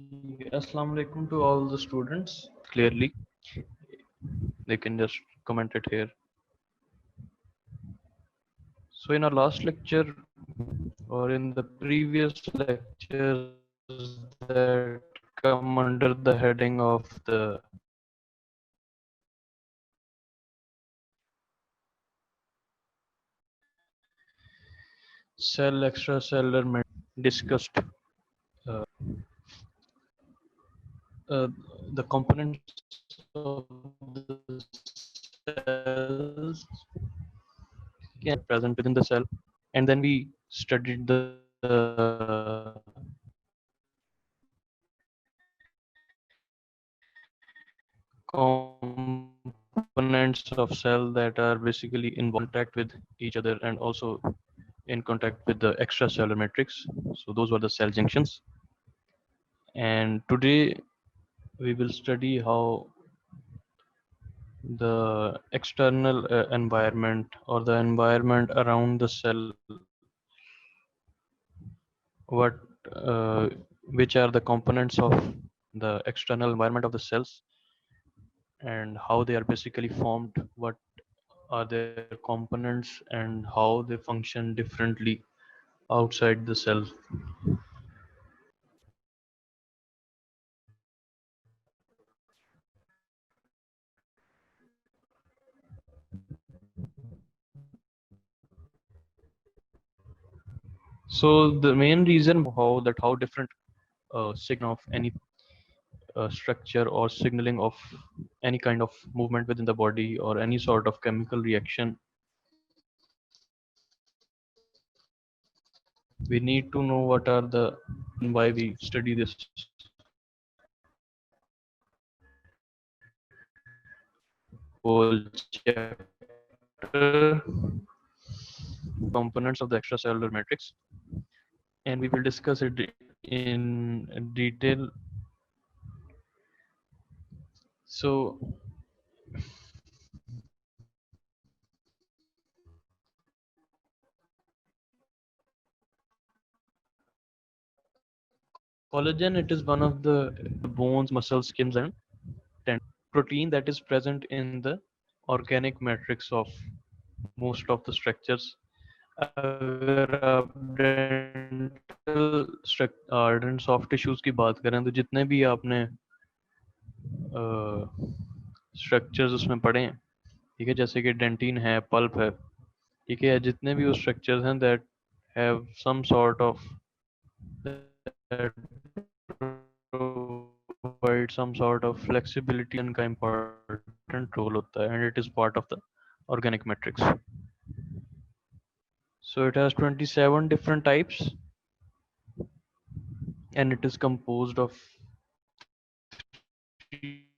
Assalamu alaikum to all the students. Clearly, they can just comment it here. So in our last lecture or in the previous lectures that come under the heading of the cell extracellular discussed uh, uh, the components of the cells present within the cell, and then we studied the components of cell that are basically in contact with each other and also in contact with the extracellular matrix. So those were the cell junctions. And today we will study how the external environment or the environment around the cell, what uh, which are the components of the external environment of the cells and how they are basically formed, what are their components and how they function differently outside the cell. So the main reason how different signal of any structure or signaling of any kind of movement within the body or any sort of chemical reaction, we need to know what are the why we study this whole chapter, components of the extracellular matrix, and we will discuss it in detail. So collagen, it is one of the bones, muscles, skins, and protein that is present in the organic matrix of most of the structures. अगर आप dental soft tissues की बात करें तो जितने भी आपने structures उसमें पढ़े हैं, ठीक है, जैसे कि डेंटिन है, पल्प है, ठीक है, जितने भी वो स्ट्रक्चर्स हैं that have some sort of provide some sort of flexibility का important role होता है, and it is part of the organic matrix. So it has 27 different types and it is composed of 3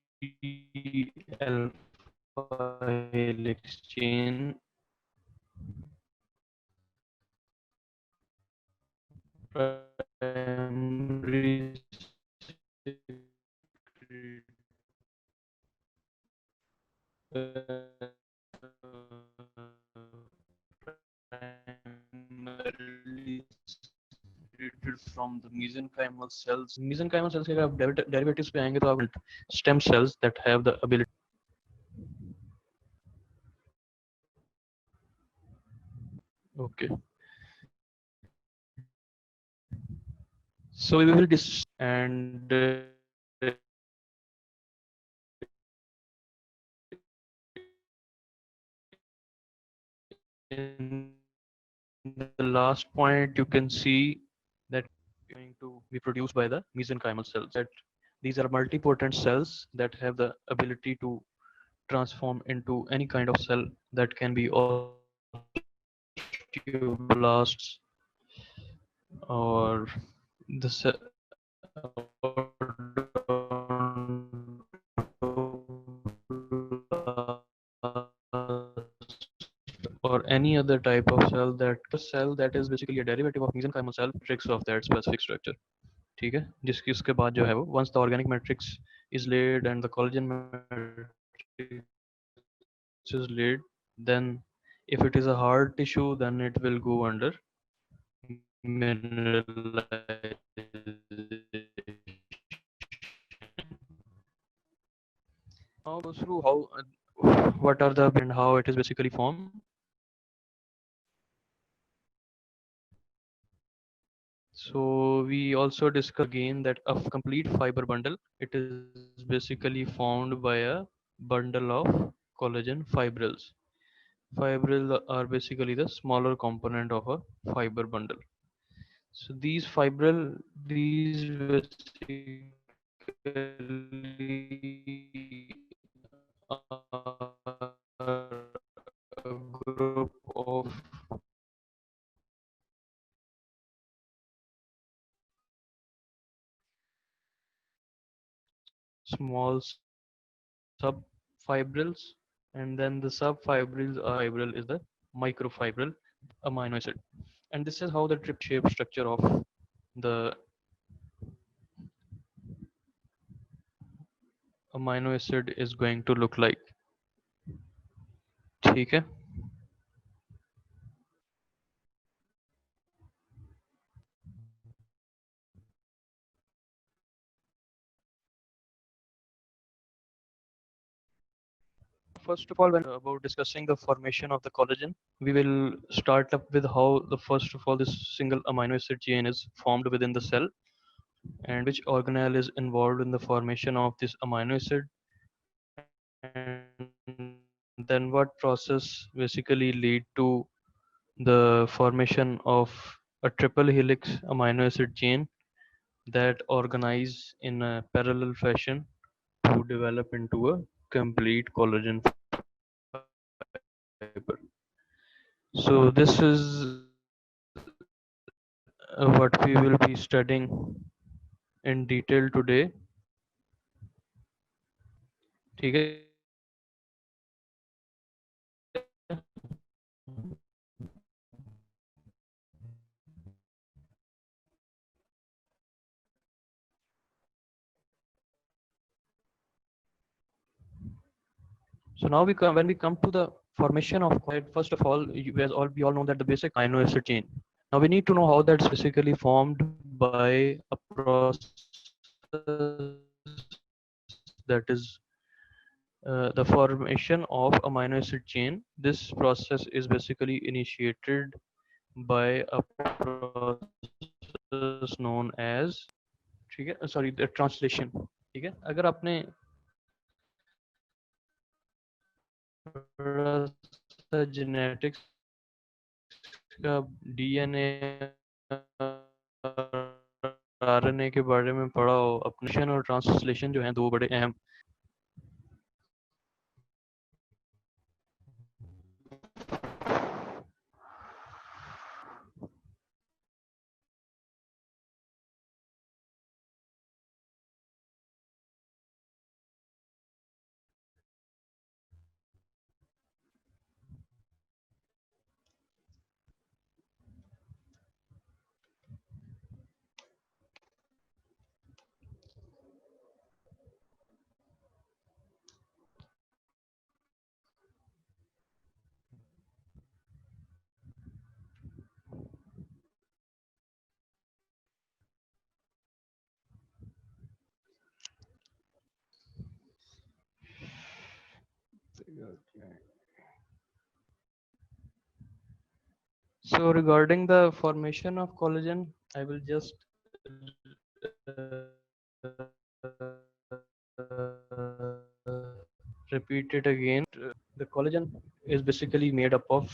alpha helix chain, primary primarily secreted from the mesenchymal cells. Mesenchymal cells के अगर आप derivatives पे आएंगे तो आप stem cells that have the ability. Okay. So we will and in the last point you can see that going to be produced by the mesenchymal cells. That these are multipotent cells that have the ability to transform into any kind of cell that can be osteoblasts or the or any other type of cell that is basically a derivative of mesenchymal cell matrix of that specific structure. ठीक है, जिसकी उसके बाद जो है वो once the organic matrix is laid and the collagen matrix is laid, then if it is a hard tissue then it will go under mineralization. Now go through how what are the and how it is basically formed. So we also discuss again that a complete fiber bundle, it is basically formed by a bundle of collagen fibrils. Fibrils are basically the smaller component of a fiber bundle. So these basically are a group of small subfibrils, and then the subfibrils are fibril is the microfibril amino acid, and this is how the trip shape structure of the amino acid is going to look like. ठीक है. First of all, when about discussing the formation of the collagen, we will start up with how the first of all this single amino acid chain is formed within the cell, and which organelle is involved in the formation of this amino acid, and then what process basically lead to the formation of a triple helix amino acid chain that organize in a parallel fashion to develop into a complete collagen fiber. So this is what we will be studying in detail today. ठीक है. So now when we come to the formation of collagen, first of all, we all know that the basic amino acid chain. Now we need to know how that's basically formed by a process that is the formation of amino acid chain. This process is basically initiated by a process known as, ठीक है, sorry, the translation. ठीक है, अगर आपने genetics का DNA RNA के बारे में पढ़ा हो, अपनेशन और ट्रांसलेशन जो हैं दो बड़े अहम. So regarding the formation of collagen, I will just repeat it again. The collagen is basically made up of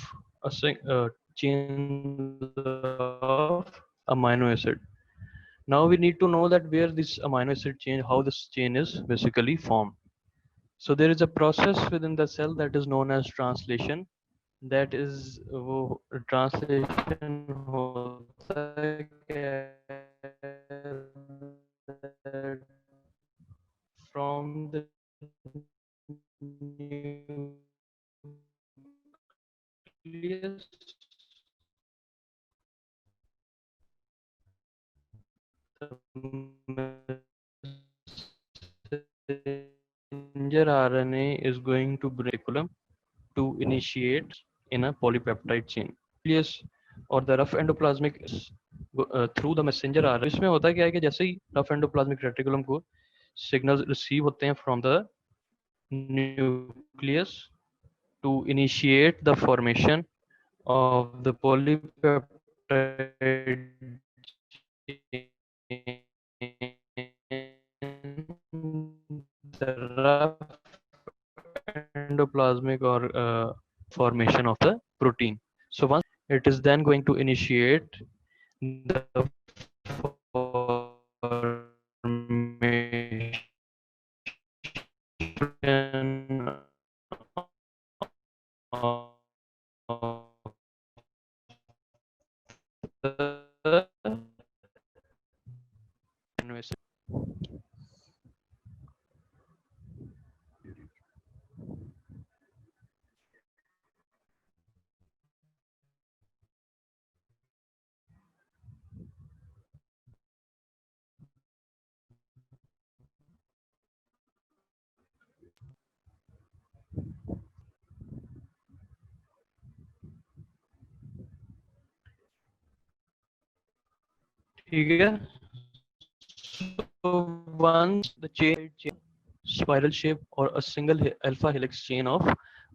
chain of amino acid. Now we need to know that where this amino acid chain, how this chain is basically formed. So there is a process within the cell that is known as translation. That is वो translation होता है that from the nucleus the messenger RNA is going to reticulum to initiate in a polypeptide chain. Nucleus or the rough endoplasmic through the messenger RNA. इसमें होता क्या है कि जैसे ही rough endoplasmic reticulum को signals receive होते हैं from the nucleus to initiate the formation of the polypeptide chain, the rough endoplasmic or formation of the protein. So once it is then going to initiate the formation of the amino acid. ठीक है. So once the chain, spiral shape or a single alpha helix chain of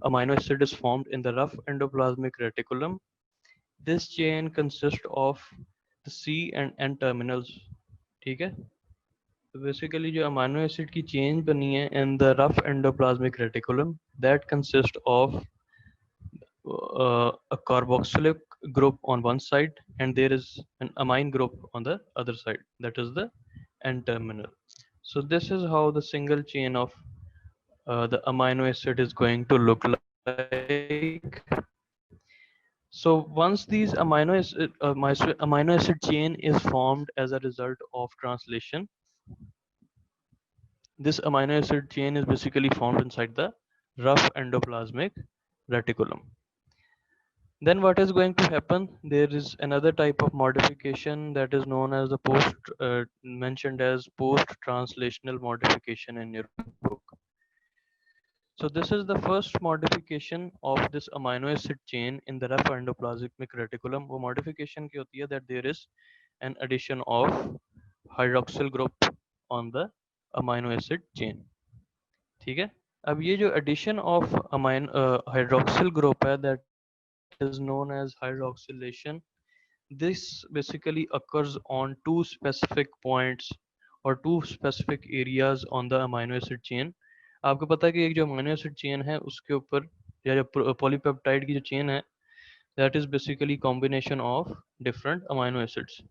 amino acid is formed in the rough endoplasmic reticulum, this chain consists of the C and N terminals. ठीक है. तो basically जो amino acid की chain बनी है in the rough endoplasmic reticulum that consist of a carboxylic group on one side and there is an amine group on the other side, that is the N terminal. So this is how the single chain of the amino acid is going to look like. So once these amino acid chain is formed as a result of translation, this amino acid chain is basically formed inside the rough endoplasmic reticulum. Then what is going to happen? There is another type of modification that is known as the mentioned as post-translational modification in your book. So this is the first modification of this amino acid chain in the rough endoplasmic reticulum. वो modification की होती है that there is an addition of hydroxyl group on the amino acid chain. ठीक है. अब ये जो addition of hydroxyl group है that is known as hydroxylation. This basically occurs on two specific points or two specific areas on the amino acid chain. आपको पता है कि एक जो अमाइनो एसिड चेन है उसके ऊपर या जो पॉलीपेप्टाइड की जो चेन है that is basically combination of different amino acids.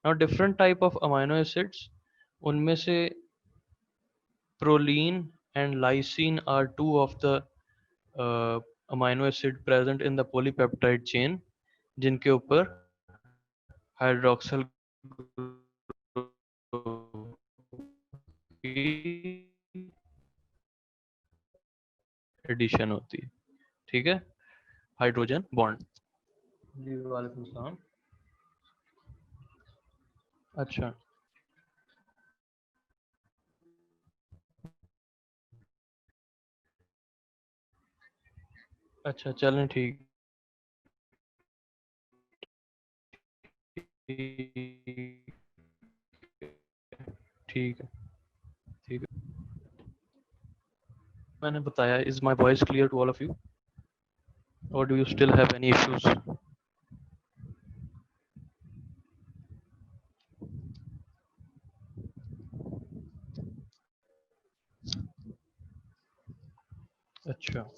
Now different type of amino acids, उनमें से proline and lysine are two of the amino acid present in the polypeptide chain जिनके ऊपर हाइड्रोक्सिल एडिशन होती है. ठीक है. Hydrogen bond. जी वालेकुम सलाम. अच्छा अच्छा चलें ठीक ठीक है ठीक है. मैंने बताया. Is my voice clear to all of you और do you still have any issues? अच्छा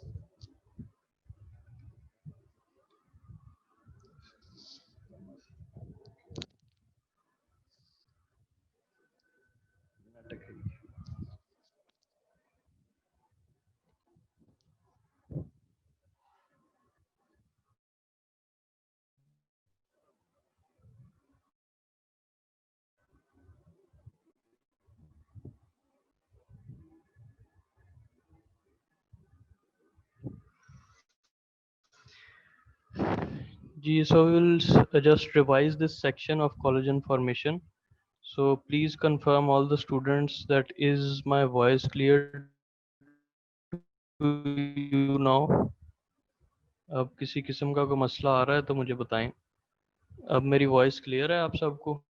जी. So we'll just revise this section of collagen formation. So please confirm all the students that is my voice clear to you now. अब किसी किस्म का कोई मसला आ रहा है तो मुझे बताएं. अब मेरी वॉइस क्लियर है आप सबको?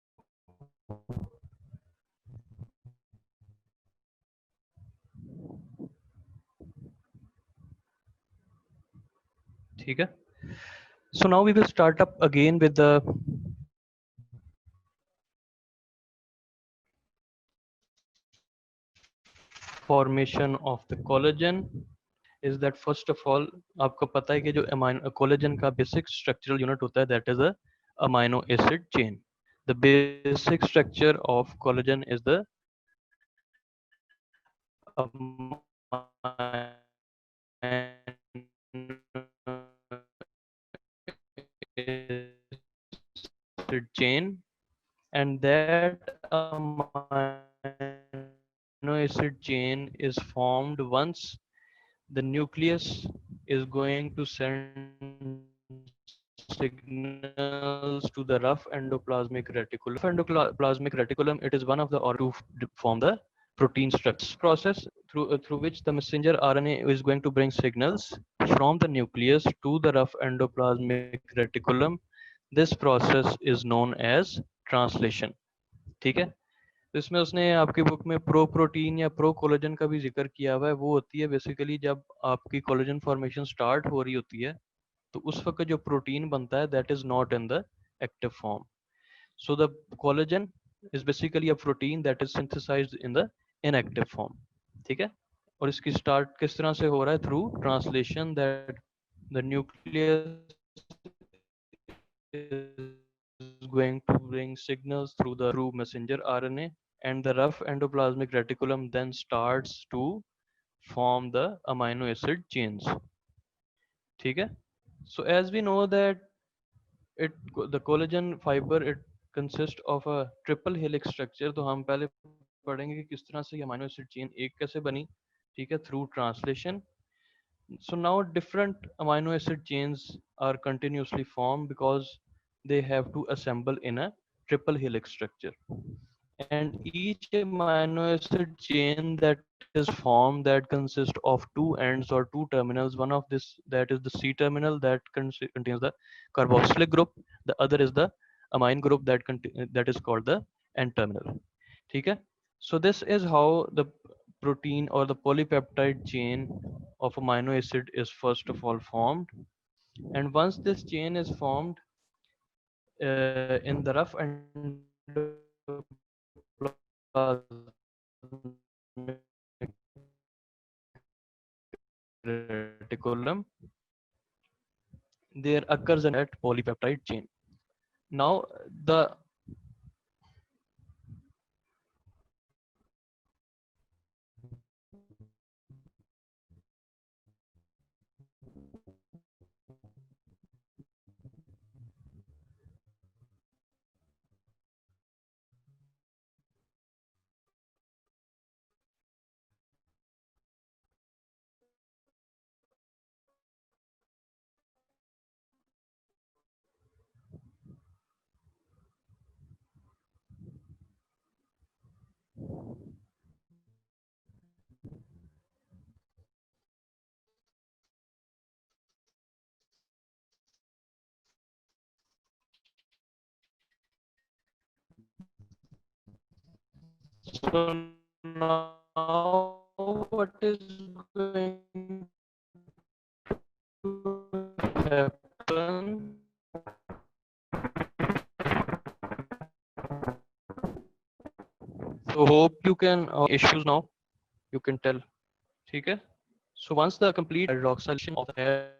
ठीक है. So now we will start up again with the formation of the collagen. Is that first of all आपको पता है कि जो कोलेजन का बेसिक स्ट्रक्चरल यूनिट होता है that is a amino acid chain. The basic structure of collagen is the acid chain, and that amino acid chain is formed once the nucleus is going to send signals to the rough endoplasmic reticulum. Endoplasmic reticulum, it is one of the organs to form the protein structure process through which the messenger RNA is going to bring signals from the nucleus to the rough endoplasmic reticulum. This process is known as translation. ठीक है. तो इसमें उसने आपकी book में pro protein या pro collagen का भी जिक्र किया हुआ है. वो होती है बेसिकली जब आपकी कोलेजन फॉर्मेशन स्टार्ट हो रही होती है तो उस वक्त जो प्रोटीन बनता है that is not in the active form. So the collagen is basically a protein that is synthesised in the inactive form. ठीक है. और इसकी स्टार्ट किस तरह से हो रहा है? Through translation that the nucleus is going to bring signals through messenger RNA, and the rough endoplasmic reticulum then starts to form the amino acid chains. ठीक है. So as we know that it the collagen fiber it consists of a triple helix structure. तो हम पहले पढ़ेंगे कि किस तरह से ये amino acid chain एक कैसे बनी. ठीक है. Through translation. So now different amino acid chains are continuously formed because they have to assemble in a triple helix structure, and each amino acid chain that is formed that consists of two ends or two terminals. One of this that is the C terminal that contains the carboxylic group. The other is the amine group that is called the N terminal. ठीक है. So this is how the protein or the polypeptide chain of amino acid is first of all formed, and once this chain is formed in the rough reticulum, there occurs an at polypeptide chain. Now the so now what is going to happen? So hope you can issues now you can tell. ठीक है. So once the complete hydroxylation of the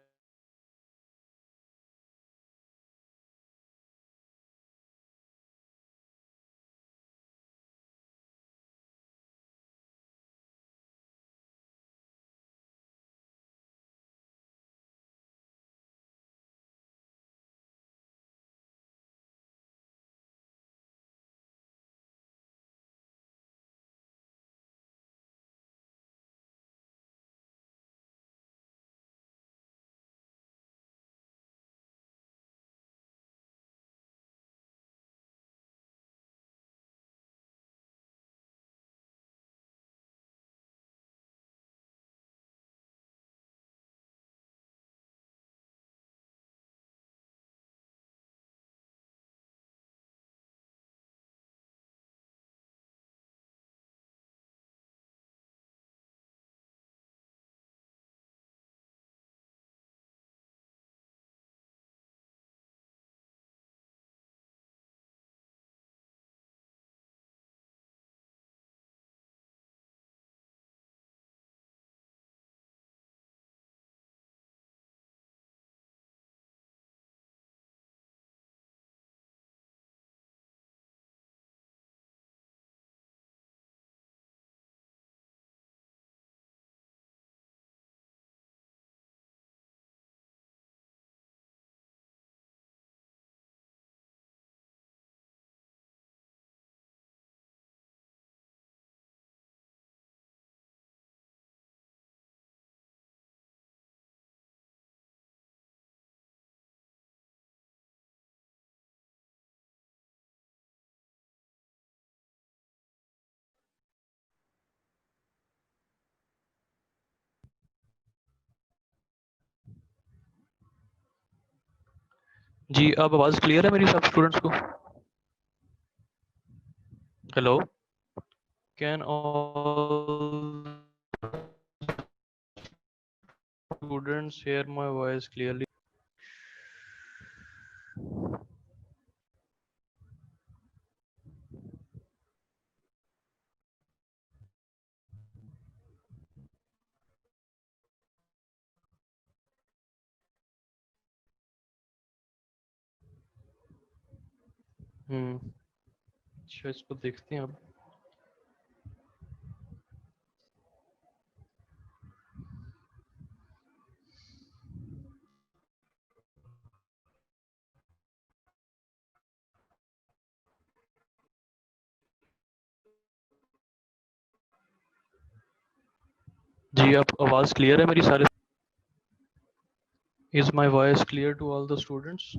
जी, अब आवाज़ clear है मेरी सब students को? Hello, can all students hair my voice clearly? अच्छा, इसको देखते हैं अब। जी, अब आवाज़ क्लियर है मेरी सारे? Is my voice clear to all the students?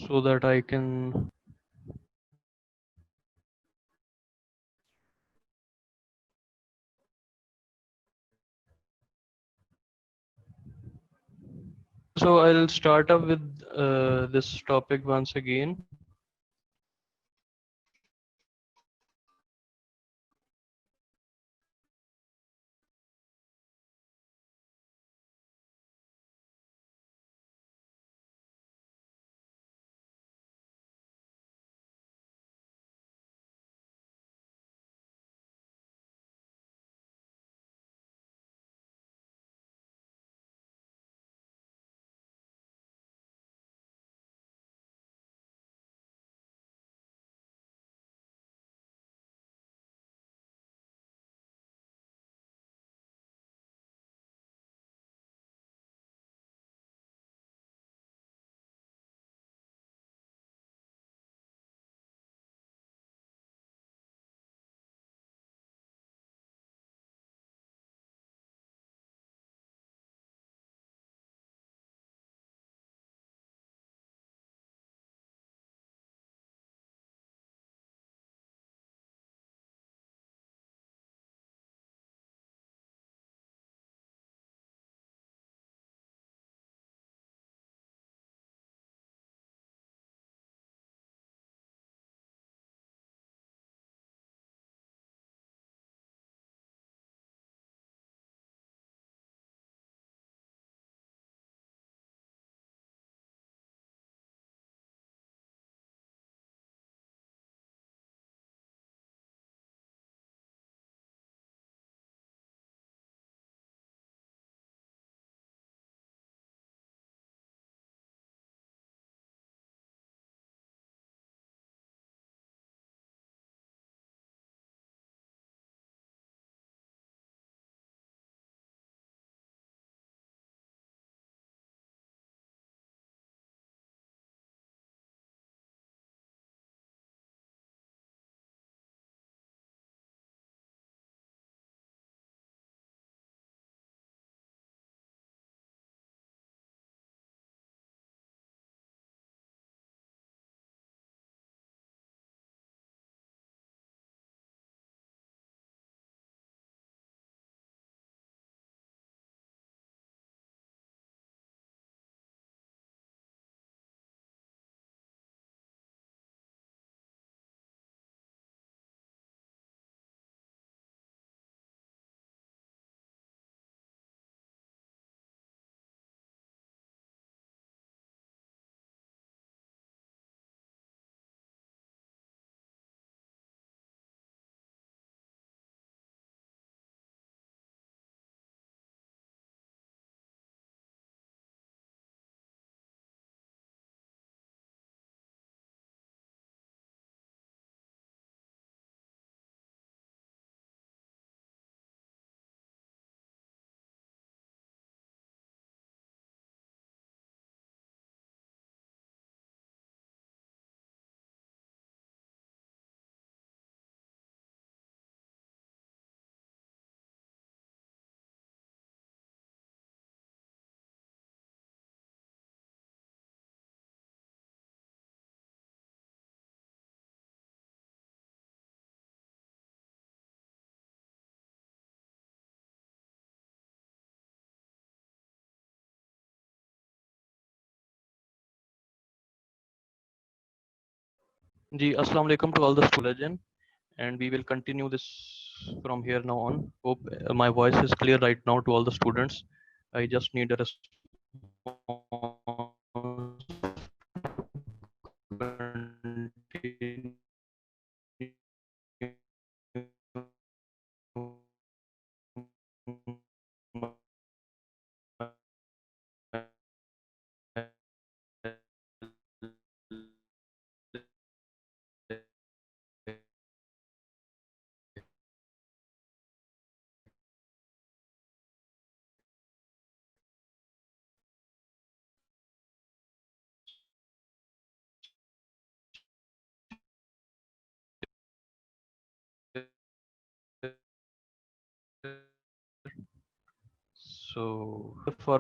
So that I can. So I'll start up with this topic once again. जी अस्सलाम वालेकुम to all the students and we will continue this from here now on. Hope my voice is clear right now to all the students. I just need a response continue so for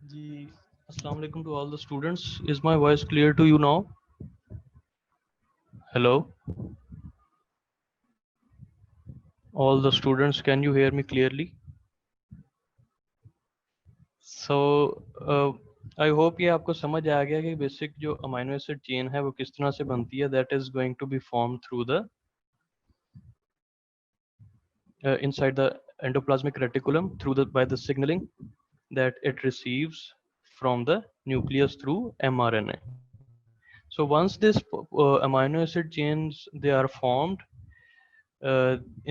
जी अस्सलाम वालेकुम to all the students. Is my voice clear to you now? Hello, all the students, can you hear me clearly? So I hope ये आपको समझ आ गया कि basic जो amino acid chain है वो किस तरह से बनती है. That is going to be formed through the inside the endoplasmic reticulum through the by the signaling that it receives from the nucleus through mRNA. So once this amino acid chains they are formed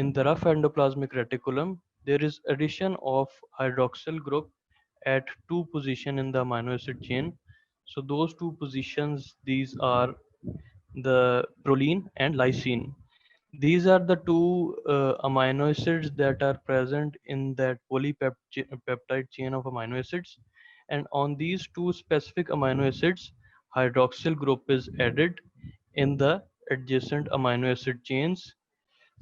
in the rough endoplasmic reticulum, there is addition of hydroxyl group at two position in the amino acid chain. So those two positions, these are the proline and lysine. These are the two amino acids that are present in that polypeptide chain of amino acids. And on these two specific amino acids, hydroxyl group is added in the adjacent amino acid chains.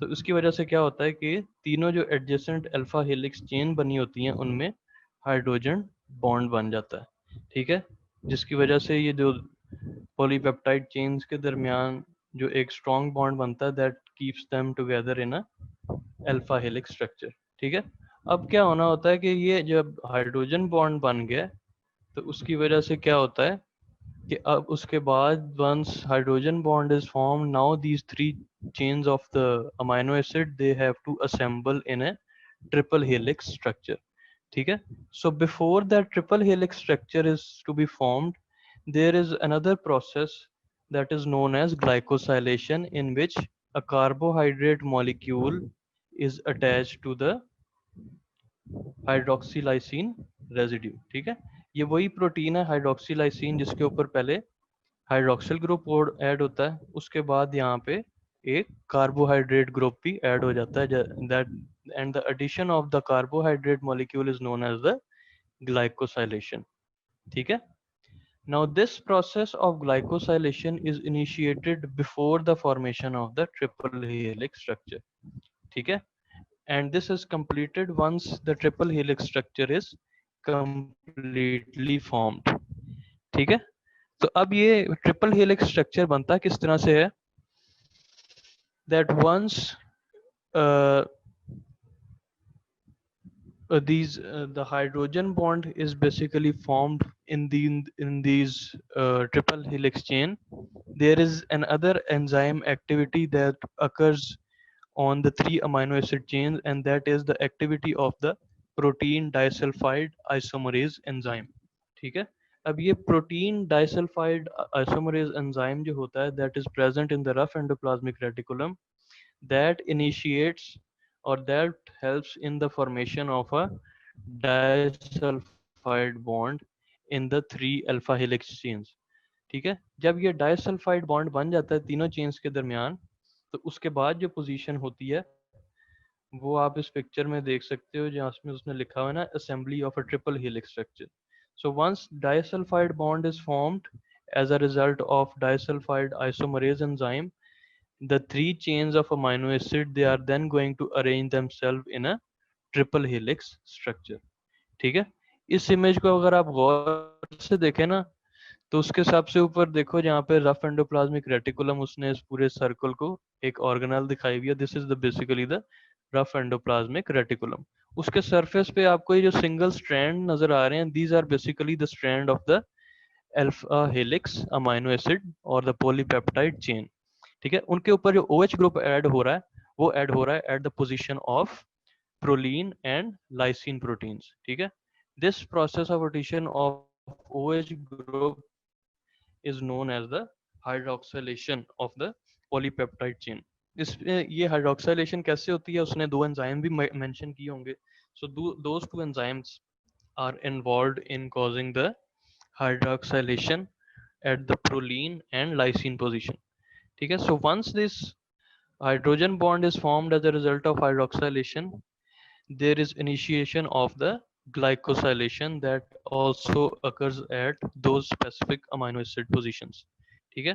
तो उसकी वजह से क्या होता है कि तीनों जो एडजेसेंट अल्फा हेलिक्स चेन बनी होती हैं उनमें हाइड्रोजन बॉन्ड बन जाता है. ठीक है, जिसकी वजह से ये जो पॉलीपेप्टाइड चेन्स के दरमियान जो एक स्ट्रॉन्ग बॉन्ड बनता है that keeps them together in a alpha helix structure. ठीक है, अब क्या होना होता है कि ये जब हाइड्रोजन बॉन्ड बन गया तो उसकी वजह से क्या होता है कि अब उसके बाद once hydrogen bond is formed, now these three chains of the amino acid they have to assemble in a triple helix structure. ठीक है, so before that triple helix structure is to be formed, there is another process that is known as glycosylation, in which a carbohydrate molecule is attached to the hydroxylysine residue. ठीक है, ये वही protein है हाइड्रोक्सीलाइसिन जिसके ऊपर पहले hydroxyl group add होता है, उसके बाद यहाँ पे एक कार्बोहाइड्रेट ग्रुप भी ऐड हो जाता है. That and the addition of the carbohydrate molecule is known as the glycosylation. ठीक है, now this process of glycosylation is initiated before the formation of the triple helix structure. ठीक है, and this is completed once the triple helix structure is completely formed. ठीक है, तो अब ये triple helix structure बनता किस तरह से है that once uh, the hydrogen bond is basically formed in these triple helix chain, there is another enzyme activity that occurs on the three amino acid chains, and that is the activity of the protein disulfide isomerase enzyme. ठीक है, अब ये protein disulfide isomerase enzyme जो होता है that is present in the rough endoplasmic reticulum, that initiates or that helps in the formation of a disulfide bond in the three alpha helix chains. ठीक है, जब ये डाइसल्फाइड बॉन्ड बन जाता है तीनों चेन्स के दरमियान, तो उसके बाद जो पोजीशन होती है वो आप इस पिक्चर में देख सकते हो जहाँ उसमें उसने लिखा हुआ है ना assembly of a triple helix structure. So once disulfide bond is formed as a result of disulfide isomerase enzyme, the three chains of amino acid they are then going to arrange themselves in a triple helix structure. ठीक है. इस image को अगर आप गौर से देखें ना तो उसके सबसे ऊपर देखो जहाँ पे रफ एंडोप्लाज्मिक रेटिकुलम उसने इस पूरे सर्कल को एक ऑर्गेनल दिखाई हुई है. This is the basically the rough endoplasmic reticulum. उसके सरफेस पे आपको ये जो सिंगल स्ट्रैंड नजर आ रहे हैं these are basically the strand of the alpha helix amino acid और द पॉलीपेप्टाइड चेन. ठीक है. उनके ऊपर जो OH ग्रुप ऐड हो रहा है वो ऐड हो रहा है at the position of proline and lysine proteins. ठीक है. This process of addition of OH group is known as the hydroxylation of the polypeptide chain. इसमें ये हाइड्रोक्साइलेशन कैसे होती है उसने दो एंजाइम भी मेंशन किए होंगे. So those two enzymes are involved in causing the hydroxylation at the proline and lysine position. ठीक है. So once this hydrogen bond is formed as a result of hydroxylation, there is initiation of the glycosylation that also occurs at those specific amino acid positions. ठीक है.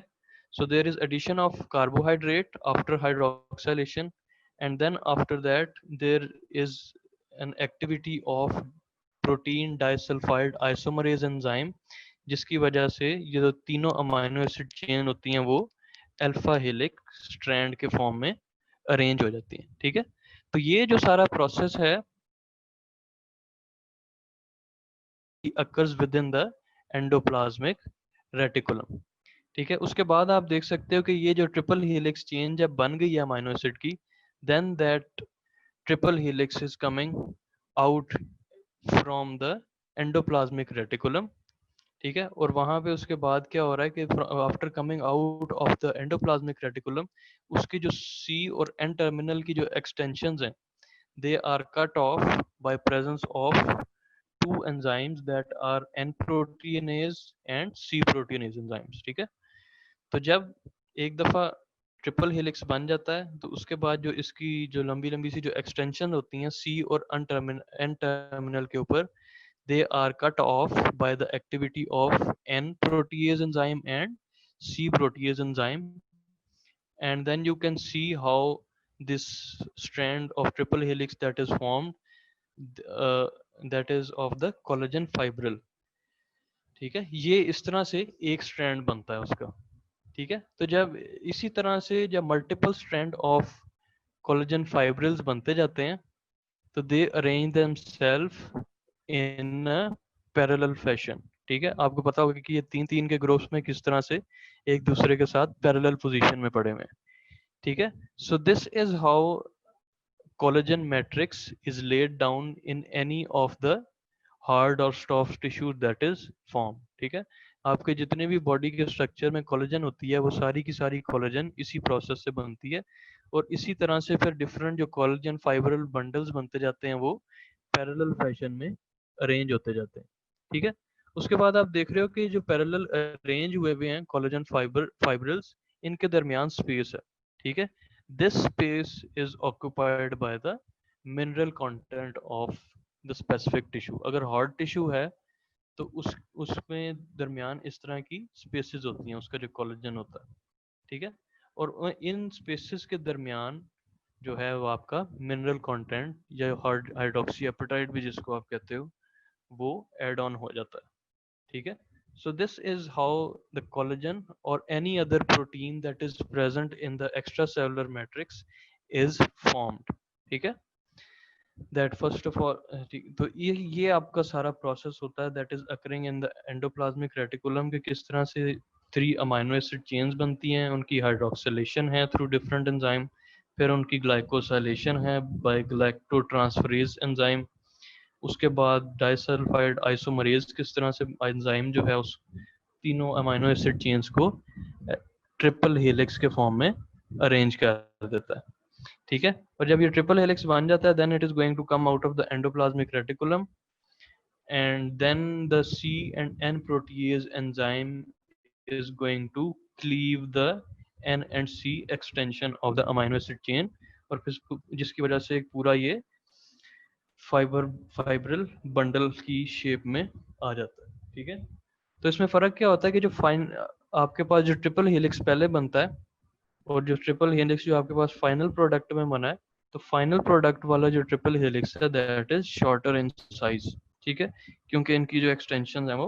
So there is addition of carbohydrate after hydroxylation, and then after that there is an activity of protein disulfide isomerase enzyme जिसकी वजह से ये जो तीनों amino acid chain होती हैं वो अल्फा हेलिक स्ट्रैंड के फॉर्म में अरेंज हो जाती हैं. ठीक है. तो ये जो सारा प्रोसेस है occurs within the endoplasmic reticulum. ठीक है. उसके बाद आप देख सकते हो कि ये जो ट्रिपल हेलिक्स चेन जब बन गई है अमाइनो एसिड की then that triple helix is coming out from the endoplasmic reticulum. ठीक है. और वहां पे उसके बाद क्या हो रहा है कि after coming out of the endoplasmic reticulum उसकी जो सी और एन टर्मिनल की जो एक्सटेंशंस हैं they are cut off by presence of two enzymes that are N proteinase and C proteinase enzymes. ठीक है. तो जब एक दफा ट्रिपल हेलिक्स बन जाता है तो उसके बाद जो इसकी जो लंबी लंबी सी जो एक्सटेंशन होती हैं सी और एन टर्मिनल के ऊपर they are cut off by the activity of N protease enzyme and C protease enzyme, and then you can see how this strand of triple helix that is formed uh, that is of the collagen fibril. ठीक है. ये इस तरह से एक strand बनता है उसका. ठीक है. तो जब इसी तरह से जब multiple strand of collagen fibrils बनते जाते हैं तो they arrange themselves in parallel fashion. ठीक है. आपको पता होगा कि ये तीन तीन के ग्रुप्स में किस तरह से एक दूसरे के साथ पैरेलल पोजीशन में पड़े हुए हैं. ठीक है. So this is how collagen matrix is laid down in any of the hard और soft tissue that is form. ठीक है. आपके जितने भी बॉडी के स्ट्रक्चर में कोलेजन होती है वो सारी की सारी कोलेजन इसी प्रोसेस से बनती है और इसी तरह से फिर डिफरेंट जो कोलेजन फाइब्रल बंडल्स बनते जाते हैं वो पैरेलल फैशन में अरेंज होते जाते हैं. ठीक है. उसके बाद आप देख रहे हो कि जो पैरेलल अरेंज हुए हुए हैं कोलेजन फाइब्रल्स इनके दरमियान स्पेस है. ठीक है. This space is occupied by the mineral content of the specific tissue. अगर हार्ड टिश्यू है तो उसमें दरमियान इस तरह की स्पेसेस होती हैं उसका जो कोलेजन होता है. ठीक है. और इन स्पेसेस के दरमियान जो है वो आपका मिनरल कंटेंट या हाइड्रोक्सी एपेटाइट भी जिसको आप कहते हो वो एड ऑन हो जाता है. ठीक है. So this is how the collagen or any other protein that is present in the extracellular matrix is formed. ठीक है. दैट फर्स्ट ऑफ ऑल तो ये आपका सारा प्रोसेस होता है that is occurring in the endoplasmic reticulum के किस तरह से थ्री अमाइनो एसिड चेन्स बनती हैं उनकी हाइड्रोक्सिलेशन है थ्रू डिफरेंट एंजाइम फिर उनकी ग्लाइकोसाइलेशन है बाय ग्लाइकोट्रांसफरेज एंजाइम उसके बाद डाइसल्फाइड आइसोमरेज किस तरह से एंजाइम जो है उस तीनों अमाइनो एसिड चेन्स को ट्रिपल हेलिक्स के फॉर्म में अरेंज कर देता है. ठीक है. और जब ये ट्रिपल हेलिक्स बन जाता है then it is going to come out of the endoplasmic reticulum and then the C and N protease enzyme is going to cleave the N and C extension of the amino acid chain और फिर जिसकी वजह से एक पूरा ये फाइब्रल bundle की shape में आ जाता है। ठीक है, तो इसमें फ़र्क क्या होता है कि जो फाइन आपके पास जो ट्रिपल हेलिक्स पहले बनता है और जो ट्रिपल हेलिक्स जो आपके पास फाइनल प्रोडक्ट में बना है, तो फाइनल प्रोडक्ट वाला जो ट्रिपल हेलिक्स है that is shorter in size. ठीक है, क्योंकि इनकी जो एक्सटेंशन है वो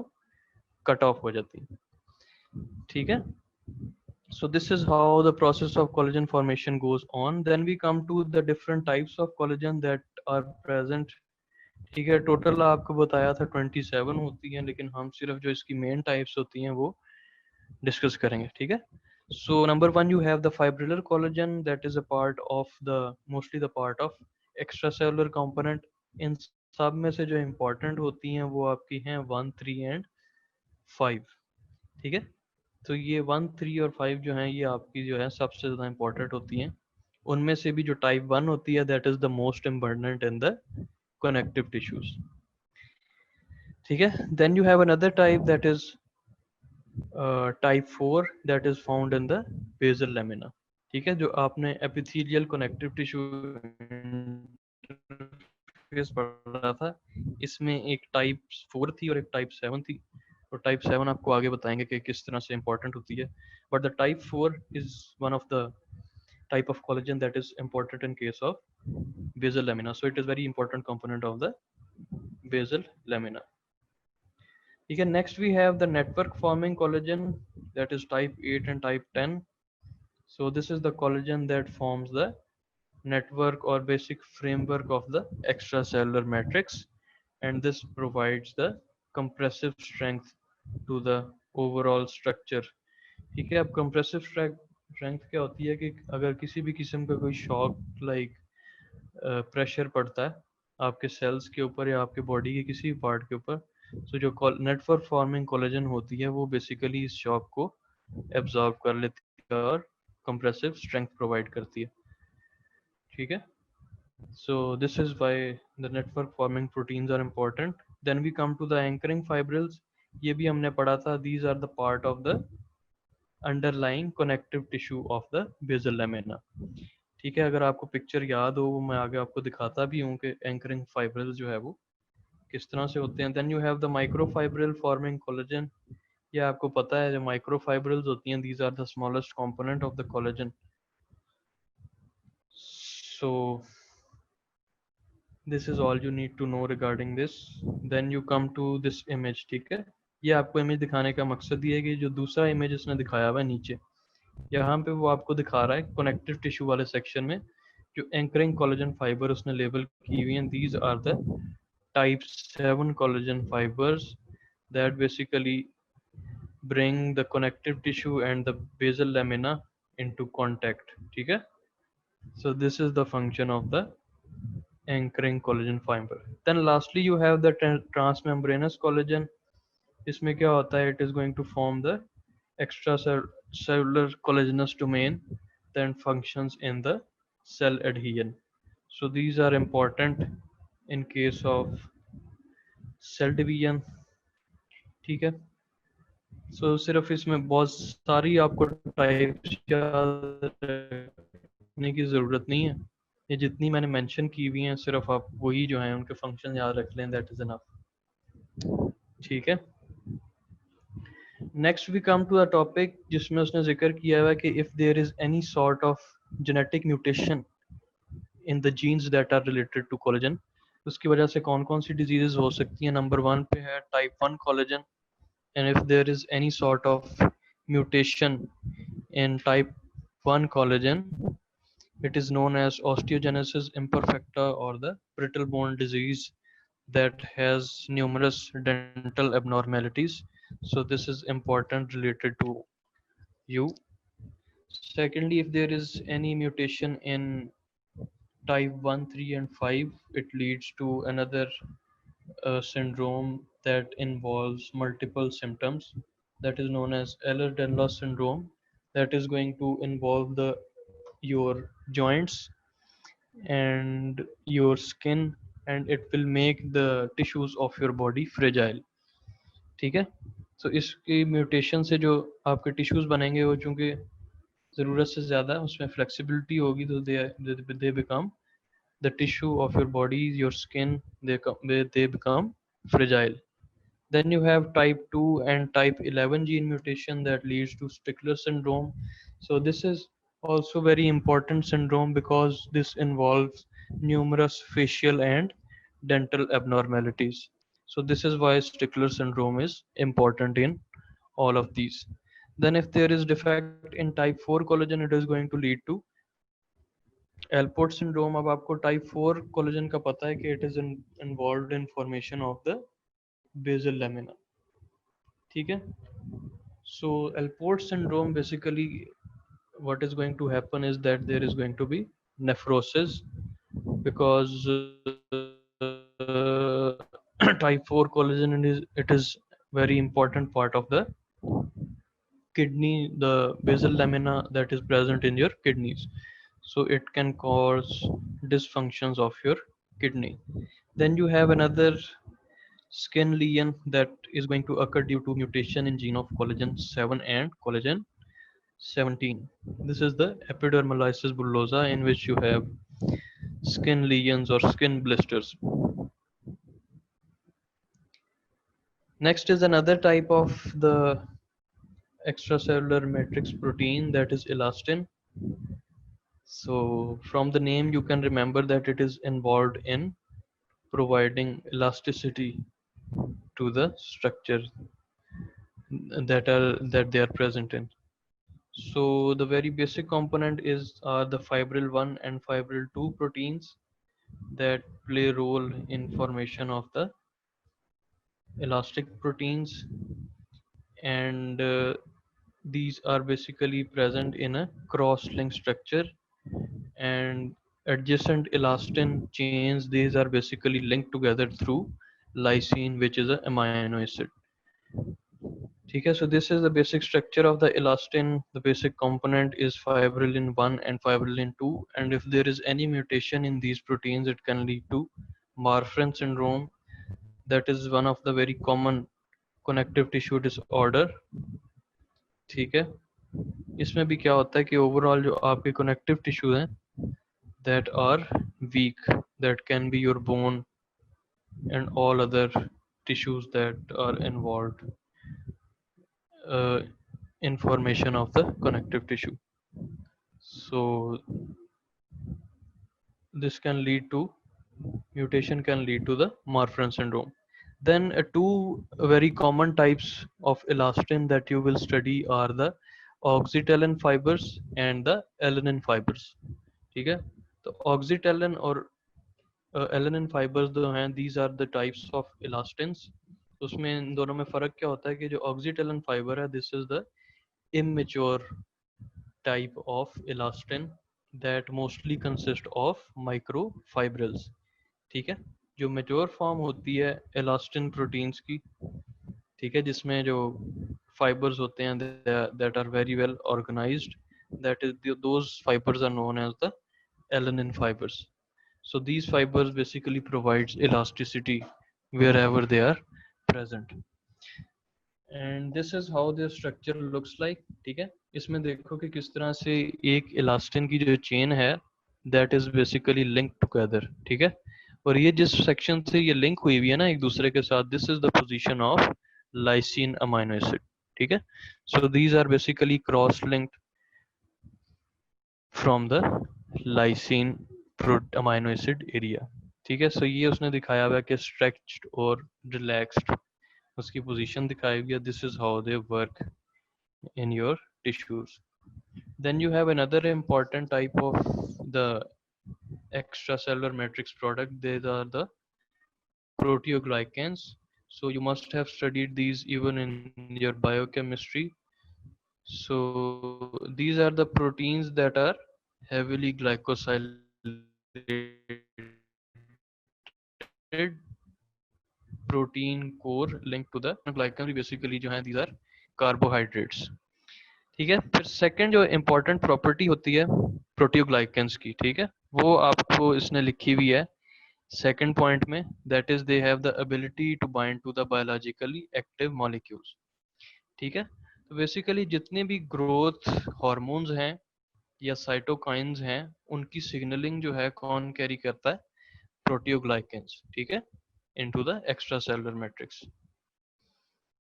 कट ऑफ हो जाती है। ठीक है, so this is how the process of collagen formation goes on. Then we come to the different types of collagen that are present. ठीक है, टोटल आपको बताया था 27 होती हैं, लेकिन हम सिर्फ जो इसकी मेन टाइप्स होती हैं वो डिस्कस करेंगे। ठीक है, so number one you have the fibrillar collagen that is a part of the mostly the part of extracellular component। इन सब में से जो इम्पोर्टेंट होती हैं वो आपकी हैं 1, 3 एंड 5। ठीक है, तो ये 1, 3 और 5 जो हैं ये आपकी जो है सबसे ज़्यादा इम्पोर्टेंट होती हैं। उनमें से भी जो टाइप 1 होती है that is the most important in the connective tissues. ठीक है, then you have another type that is type 4 that is found in the basal lamina. ठीक है, जो आपने एपिथेलियल कनेक्टिव टिश्यू पढ़ा था, इसमें एक टाइप 4 थी और एक टाइप 7 थी, और टाइप 7 आपको आगे बताएंगे कि किस तरह से इंपॉर्टेंट होती है। But the type 4 is one of the type of collagen that is important in case of basal lamina, so it is very important component of the basal lamina. ठीक है, next we have the network forming collagen that is type 8 and type 10. So this is the collagen that forms the network or basic framework of the extracellular matrix, and this provides the compressive strength to the overall structure. ठीक है, अब compressive strength क्या होती है कि अगर किसी भी किस्म का कोई शॉक लाइक प्रेशर पड़ता है आपके सेल्स के ऊपर या आपके बॉडी के किसी भी पार्ट के ऊपर, तो जो नेटवर्क फॉर्मिंग कोलेजन होती है वो बेसिकली इस शॉक को एब्जॉर्ब कर लेती है और कंप्रेसिव स्ट्रेंथ प्रोवाइड करती है। ठीक है, so this is why the network forming proteins are important. Then we come to the anchoring fibrils, ये भी हमने पढ़ा था, these are the part of the underlying connective tissue of the basal lamina। ठीक है, अगर आपको पिक्चर याद हो वो मैं आगे आपको दिखाता भी हूँ कि एंकरिंग फाइब्रिल जो है वो किस तरह से होते हैं। Then you have the microfibril forming collagen, ये आपको पता है जो माइक्रोफाइब्रिल्स होती हैं these are the smallest component of the collagen. So this is all you need to know regarding this. Then you come to this image. ठीक है, ये आपको इमेज दिखाने का मकसद ये है कि जो दूसरा इमेज उसने दिखाया हुआ है नीचे, यहाँ पे वो आपको दिखा रहा है कनेक्टिव टिश्यू वाले सेक्शन में जो एंकरिंग कोलेजन फाइबर उसने लेबल की हुई हैं, these are the type 7 collagen fibres that basically bring the connective tissue and the basal lamina into contact। ठीक है, so this is the function of the anchoring collagen fiber। then lastly you have the transmembranous collagen। इसमें क्या होता है, it is going to form the extracellular collagenous domain then functions in the cell adhesion। so these are important in case of cell division। ठीक है, सो सिर्फ इसमें बहुत सारी आपको टाइप्स याद रखने की ज़रूरत नहीं है, ये जितनी मैंने मेंशन की हुई हैं सिर्फ आप वही जो हैं उनके फंक्शन याद रख लें, दैट इज़ इनफ। ठीक है, next we come to the topic जिसमें उसने जिक्र किया हुआ है कि if there is any sort of genetic mutation in the genes that are related to collagen, उसकी वजह से कौन कौन सी डिजीजेज हो सकती हैं। नंबर 1 पे है type 1 collagen, and if there is any sort of mutation in type 1 collagen, it is known as osteogenesis imperfecta or the brittle bone disease that has numerous dental abnormalities, so this is important related to you। Secondly, if there is any mutation in type 1, 3 and 5, it leads to another syndrome that involves multiple symptoms that is known as Ehlers-Danlos syndrome, that is going to involve the your joints and your skin, and it will make the tissues of your body fragile। ठीक है, तो इसकी mutation से जो आपके tissues बनेंगे वो चूंकि ज़रूरत से ज़्यादा उसमें फ्लेक्सिबिलिटी होगी तो they become the tissue of your body, your skin, they become fragile. Then you have type 2 and type 11 gene mutation that leads to Stickler syndrome. So this is also very important syndrome because this involves numerous facial and dental abnormalities. So this is why Stickler syndrome is important in all of these. Then if there is defect in type 4 collagen, it is going to lead to Alport syndrome. अब आपको type 4 collagen का पता है कि it is involved in formation of the basal lamina. ठीक है. So Alport syndrome basically what is going to happen is that there is going to be nephrosis because type 4 collagen it is very important part of the kidney, the basal lamina that is present in your kidneys. So it can cause dysfunctions of your kidney. Then you have another skin lesion that is going to occur due to mutation in gene of collagen 7 and collagen 17. This is the epidermolysis bullosa, in which you have skin lesions or skin blisters. Next is another type of the extracellular matrix protein, that is elastin. So from the name you can remember that it is involved in providing elasticity to the structure that they are present in. So the very basic component is are the fibril 1 and fibril 2 proteins that play a role in formation of the elastic proteins, and these are basically present in a cross-linked structure, and adjacent elastin chains, these are basically linked together through lysine, which is an amino acid. Okay, so this is the basic structure of the elastin. The basic component is fibrillin 1 and fibrillin 2, and if there is any mutation in these proteins, it can lead to Marfan syndrome. That is one of the very common connective tissue disorder. ठीक है. इसमें भी क्या होता है कि overall जो आपके कनेक्टिव टिश्यू हैं that are weak, that can be your bone and all other tissues that are involved uh, in formation of the connective tissue. So this can lead to mutation, can lead to the Marfan syndrome. Then two very common types of elastin that you will study are the oxytocin fibers and the alanine fibers. ठीक है. तो oxytocin और alanine fibres जो हैं, these are the types of elastins. उसमें इन दोनों में फ़र्क क्या होता है कि जो ऑक्सीटेलिन फाइबर है, this is the immature type of elastin that mostly consist of microfibrils. ठीक है. जो मेच्योर फॉर्म होती है elastin प्रोटीन्स की, ठीक है, जिसमें जो फाइबर्स होते हैं that are very well organized, that is those fibers are known as the alanine fibers. So these fibers basically provides elasticity wherever they are present. And this is how their structure looks like. ठीक है. इसमें देखो कि किस तरह से एक elastin की जो chain है that is basically linked together. ठीक है. और ये जिस section से ये link हुई हुई है ना एक दूसरे के साथ, this is the position of lysine amino acid. ठीक है. So these are basically cross linked from the lysine amino acid area. ठीक है. सो ये उसने दिखाया हुआ है कि स्ट्रेच्ड और रिलैक्स्ड उसकी पोजीशन दिखाई हुई है. This is how they work in your tissues. Then you have another important type of the extracellular matrix product. These are the proteoglycans. So you must have studied these even in your biochemistry. So these are the proteins that are heavily glycosylated protein core linked to the glycan. Basically जो हैं these are carbohydrates. ठीक है. फिर second जो important property होती है प्रोटियोग्लाइकेंस की, ठीक है, वो आपको इसने लिखी हुई है सेकंड पॉइंट में, that is they have the ability to bind to the biologically active molecules. ठीक है. तो बेसिकली जितने भी ग्रोथ हार्मोन्स हैं या साइटोकाइंस हैं, उनकी सिग्नलिंग जो है कौन कैरी करता है? प्रोटियोग्लाइकेंस, ठीक है, into the extra cellular matrix,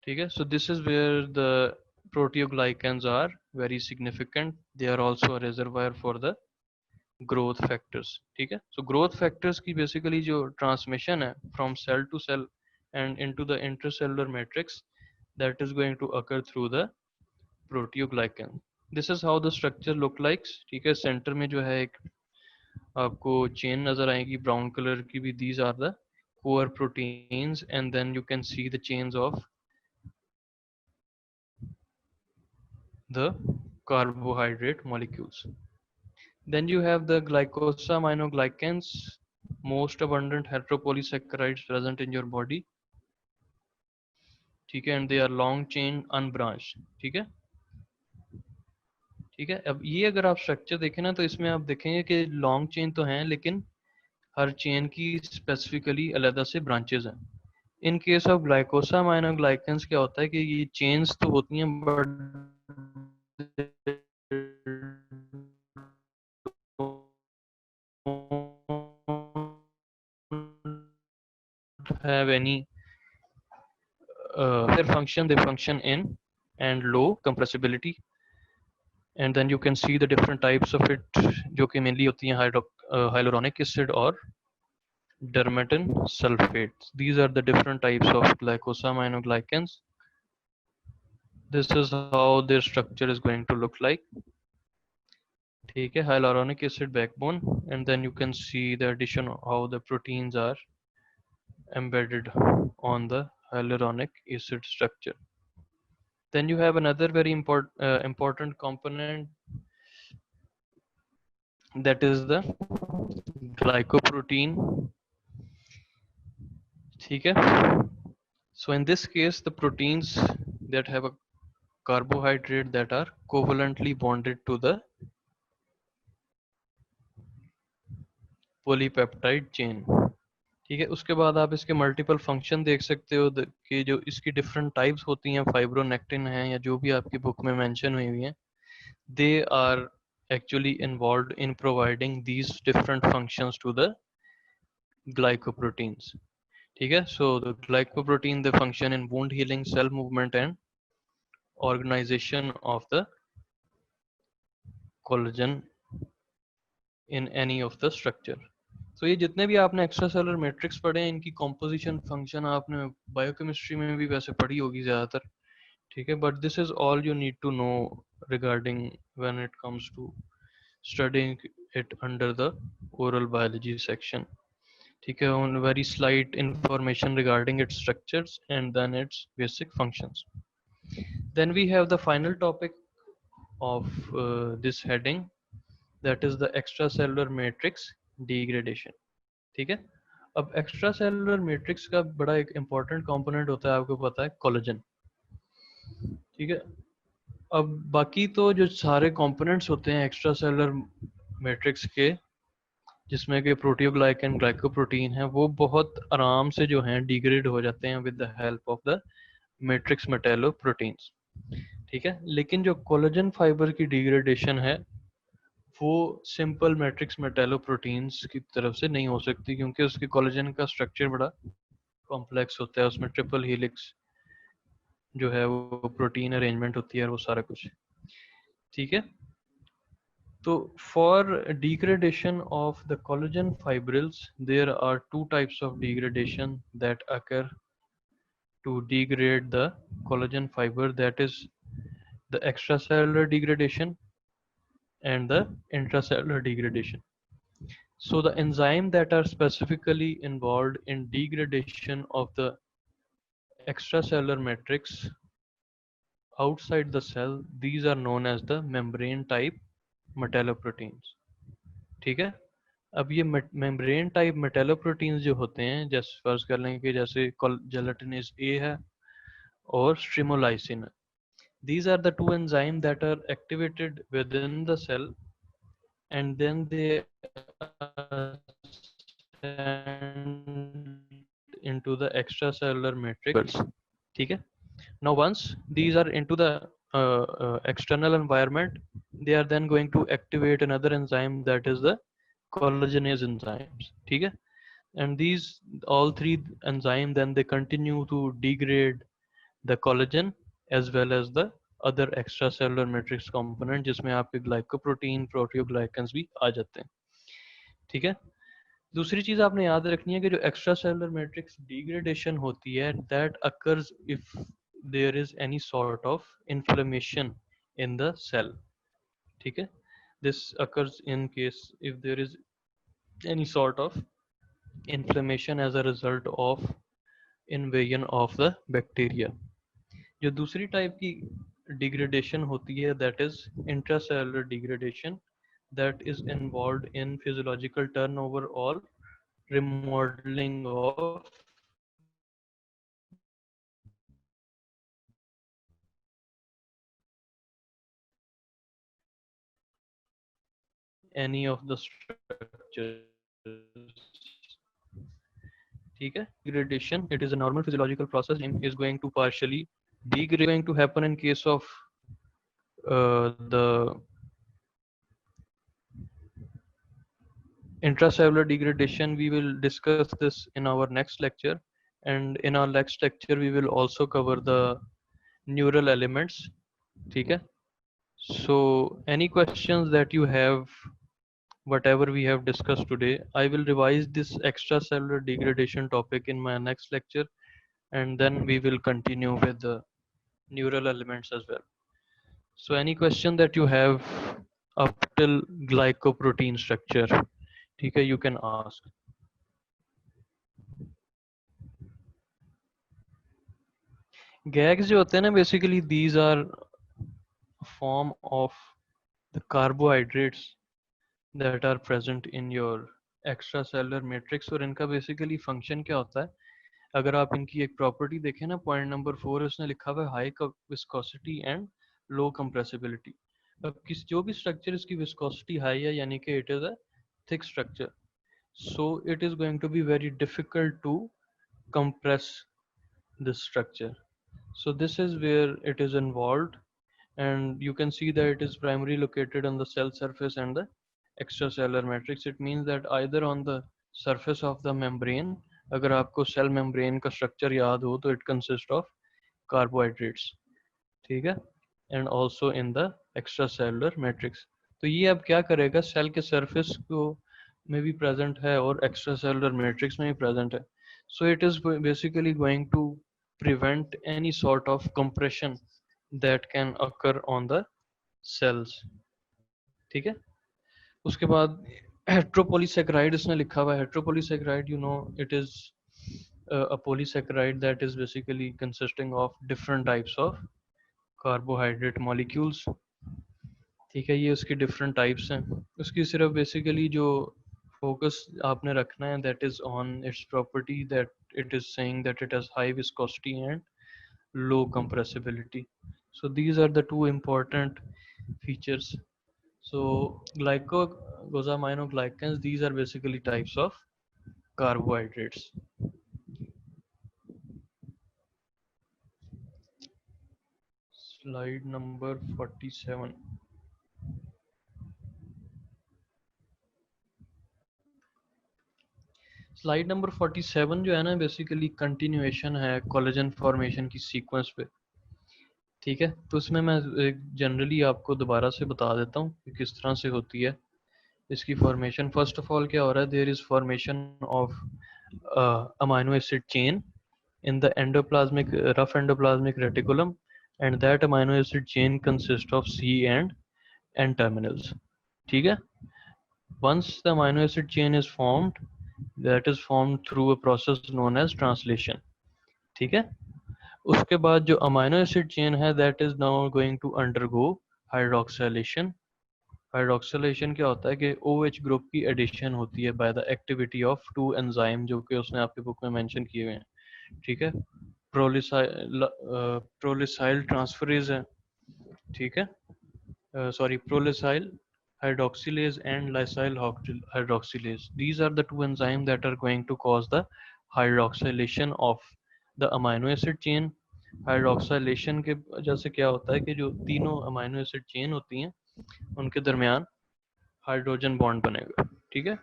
ठीक है. So this is where the proteoglycans are very significant. They are also a reservoir for the growth factors, ठीक है. So growth factors की basically जो transmission है from cell to cell and into the intracellular matrix, that is going to occur through the proteoglycan. This is how the structure look like, ठीक है. center में जो है एक आपको chain नजर आएगी brown color की भी. These are the core proteins and then you can see the chains of the carbohydrate molecules. Then you have the glycosaminoglycans, most abundant heteropolysaccharides present in your body, ठीक है, and they are long chain unbranched, ठीक है. ठीक है, अब ये अगर आप स्ट्रक्चर देखें ना, तो इसमें आप देखेंगे कि लॉन्ग चेन तो हैं, लेकिन हर चेन की स्पेसिफिकली अलग से ब्रांचेस हैं. इन केस ऑफ ग्लाइकोसामाइनोग्लाइकेंस क्या होता है कि ये चेन्स तो होती हैं but have any their function, they function in and low compressibility, and then you can see the different types of it जो कि mainly होती हैं hyaluronic acid और dermatan sulfates. These are the different types of glycosaminoglycans. This is how their structure is going to look like, ठीक है. Hyaluronic acid backbone, and then you can see the addition of how the proteins are embedded on the hyaluronic acid structure. Then you have another very important component, that is the glycoprotein, ठीक है. So in this case, the proteins that have a carbohydrate that are covalently bonded to the polypeptide chain, ठीक है. उसके बाद आप इसके multiple function देख सकते हो कि जो इसकी डिफरेंट टाइप्स होती हैं, फाइब्रोनेक्टिन है या जो भी आपकी बुक में मेंशन हुई हुई हैं, they are actually involved in providing these different functions to the glycoproteins, ठीक है. So the glycoprotein, they function in wound healing, cell movement and organization of the collagen in any of the structure. So ये जितने भी आपने extra cellular matrix पढ़े हैं, इनकी composition function आपने बायोकेमिस्ट्री में भी वैसे पढ़ी होगी ज़्यादातर, ठीक है. But this is all you need to know regarding when it comes to studying it under the oral biology section, ठीक है. On very slight information regarding its structures and then its basic functions. Then we have the final topic of this heading, that is the extracellular matrix degradation, ठीक है. अब extracellular matrix का बड़ा एक important component होता है, आपको पता है, कोलेजन, ठीक है. अब बाकी तो जो सारे कंपोनेंट्स होते हैं एक्स्ट्रा सेलुलर मैट्रिक्स के, जिसमें कि प्रोटियोग्लाइकन, ग्लाइकोप्रोटीन है, वो बहुत आराम से जो हैं डिग्रेड हो जाते हैं with the help of the matrix metalloproteins, ठीक है. लेकिन जो कोलेजन फाइबर की डिग्रेडेशन है, वो सिंपल मैट्रिक्स मेटेलोप्रोटीन्स की तरफ से नहीं हो सकती, क्योंकि उसके कोलेजन का स्ट्रक्चर बड़ा कॉम्प्लेक्स होता है. उसमें ट्रिपल हेलिक्स जो है वो प्रोटीन अरेंजमेंट होती है और वो सारा कुछ, ठीक है. So for degradation of the collagen fibrils, there are two types of degradation that occur to degrade the collagen fiber, that is the extracellular degradation and the intracellular degradation. So the enzyme that are specifically involved in degradation of the extracellular matrix outside the cell, these are known as the membrane type metalloproteins, ठीक है. अब ये membrane type मेटेलोप्रोटीन्स जो होते हैं, जैसे फर्ज कर लें कि जैसे जेलेटिनेज ए है और स्ट्रिमोलाइसिन है. These are the two enzymes that are activated within the cell and then they are sent into the extracellular matrix, ठीक है. Now once these are into the external environment, they are then going to activate another enzyme, that is the collagenase enzymes. ठीक है? And these all three enzymes then they continue to degrade the collagen as well as the other extracellular matrix component, जिसमें आपके glycoprotein प्रोटियोग्लाइकन्स भी आ जाते हैं. ठीक है? दूसरी चीज आपने याद रखनी है कि जो एक्स्ट्रा सेलुलर मैट्रिक्स डिग्रेडेशन होती है, that occurs if there is any sort of inflammation in the cell. ठीक है? This occurs in case if there is any sort of inflammation as a result of invasion of the bacteria. जो दूसरी type की degradation होती है, that is intracellular degradation, that is involved in physiological turnover or remodeling of any of the structures. ठीक है? Degradation, it is a normal physiological process and is going to partially degrade, going to happen in case of the intracellular degradation. We will discuss this in our next lecture, and in our next lecture we will also cover the neural elements. ठीक है? So any questions that you have, whatever we have discussed today, I will revise this extracellular degradation topic in my next lecture, and then we will continue with the neural elements as well. So any question that you have up till glycoprotein structure, ठीक है, you can ask. Gags जो होते हैं ना, basically these are a form of the carbohydrates that are present in your extracellular matrix. और इनका basically function क्या होता है, अगर आप इनकी एक प्रॉपर्टी देखें ना, पॉइंट नंबर 4 उसने लिखा हुआ है high viscosity and low compressibility. अब किस जो भी स्ट्रक्चर इसकी विस्कोसिटी हाई है, यानी कि it is a thick structure, so it is going to be very difficult to compress this structure. So this is where it is involved, and you can see that it is primarily located on the cell surface and the extracellular matrix. It means that either on the surface of the membrane, अगर आपको cell membrane का structure याद हो तो it consists of carbohydrates. ठीक है? And also in the extracellular matrix. तो ये अब क्या करेगा, सेल के सरफेस को में भी प्रेजेंट है और extracellular matrix में भी प्रेजेंट है. So it is basically going to prevent any sort of compression that can occur on the cells. ठीक है? उसके बाद heteropolysaccharide इसने लिखा हुआ है. Heteropolysaccharide, you know, it is a polysaccharide that is basically consisting of different types of carbohydrate molecules. ठीक है? ये उसकी different types हैं. उसकी सिर्फ basically जो focus आपने रखना है, that is on its property, that it is saying that it has high viscosity and low compressibility. So these are the two important features. So glycosaminoglycans, these are basically types of carbohydrates. Slide number 47. Slide number 47 जो है ना, basically continuation है collagen formation की sequence पे. ठीक है? तो उसमें मैं जनरली आपको दोबारा से बता देता हूँ कि किस तरह से होती है इसकी फॉर्मेशन. फर्स्ट ऑफ ऑल क्या हो रहा है, there is formation of amino acid chain in the endoplasmic rough endoplasmic reticulum, and that amino acid chain consists of C and N terminals. ठीक है? Once the amino acid chain is formed, that is formed through a process known as translation. ठीक है? उसके बाद जो amino acid chain है, that is now going to undergo hydroxylation. Hydroxylation क्या होता है कि OH ग्रुप की एडिशन होती है by the activity of two enzyme, जो कि उसने आपके बुक में मेंशन किए हुए हैं. ठीक है? प्रोलिसाइल ट्रांसफरेज है. ठीक है? Sorry, prolyl hydroxylase and lysyl hydroxylase. These are the two enzymes that are going to cause the hydroxylation of the amino acid chain. Hydroxylation के वजह से क्या होता है कि जो तीनों अमाइनो एसिड चेन होती हैं, उनके दरमियान हाइड्रोजन बॉन्ड बनेगा, ठीक है।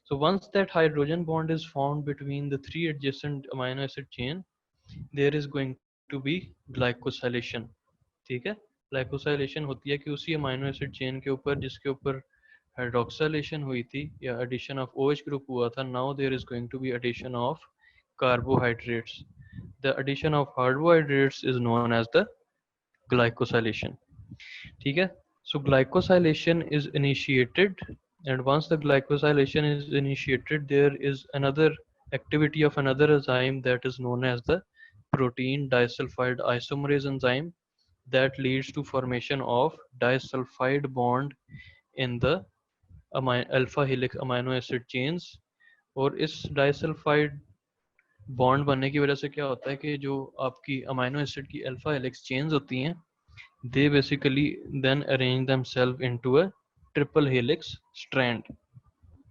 So once that hydrogen bond is formed between the three adjacent amino acid chain, there is going to be glycosylation, ठीक है। ग्लाइकोसाइलेशन होती है कि उसी अमाइनो एसिड चेन के ऊपर जिसके ऊपर हाइड्रोक्साइलेशन हुई थी या एडिशन ऑफ OH ग्रुप हुआ था, now there is going to be addition of carbohydrates. The addition of carbohydrates is known as the glycosylation, ठीक है। So glycosylation is initiated, and once the glycosylation is initiated, there is another activity of another enzyme that is known as the protein disulfide isomerase enzyme that leads to formation of disulfide bond in the alpha helix amino acid chains। और इस disulfide bond बनने की वजह से क्या होता है कि जो आपकी अमाइनो एसिड की अल्फा हेलिक्स चेन्स होती हैं, they basically then arrange themselves into a triple helix strand,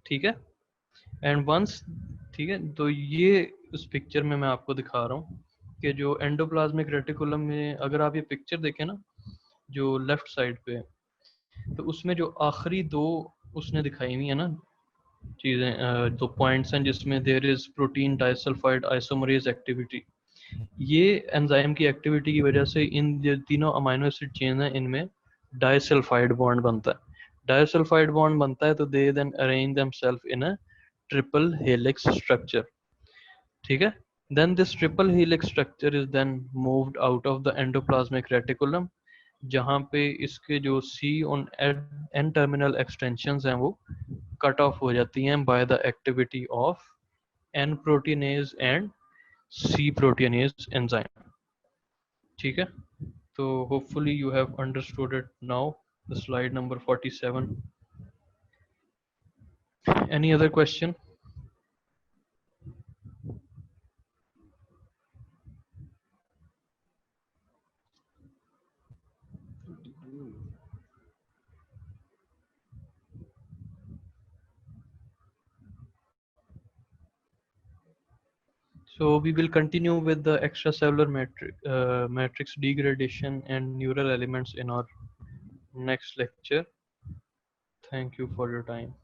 ठीक है। एंड वंस, ठीक है, तो ये उस पिक्चर में मैं आपको दिखा रहा हूँ कि जो एंडोप्लाज्मिक रेटिकुलम में अगर आप ये पिक्चर देखें ना, जो लेफ्ट साइड पे, तो उसमें जो आखिरी दो उसने दिखाई हुई है ना चीज़ें, दो पॉइंट्स हैं जिसमें there is protein disulfide isomerase activity. ये एंजाइम की एक्टिविटी की वजह से इन जो तीनों अमाइनो एसिड चेन है इनमें डाइसल्फाइड बॉन्ड बनता है। डाइसल्फाइड बॉन्ड बनता है तो they then arrange themselves in a triple helix structure, ठीक है। Then this triple helix structure is then moved out of the endoplasmic reticulum, जहाँ पे इसके जो C and N terminal extensions हैं वो कट ऑफ हो जाती हैं by the activity of N proteinase and C proteinase enzyme, ठीक है। तो hopefully you have understood it now, the slide number 47। Any other question? So we will continue with the extracellular matrix degradation and neural elements in our next lecture. Thank you for your time.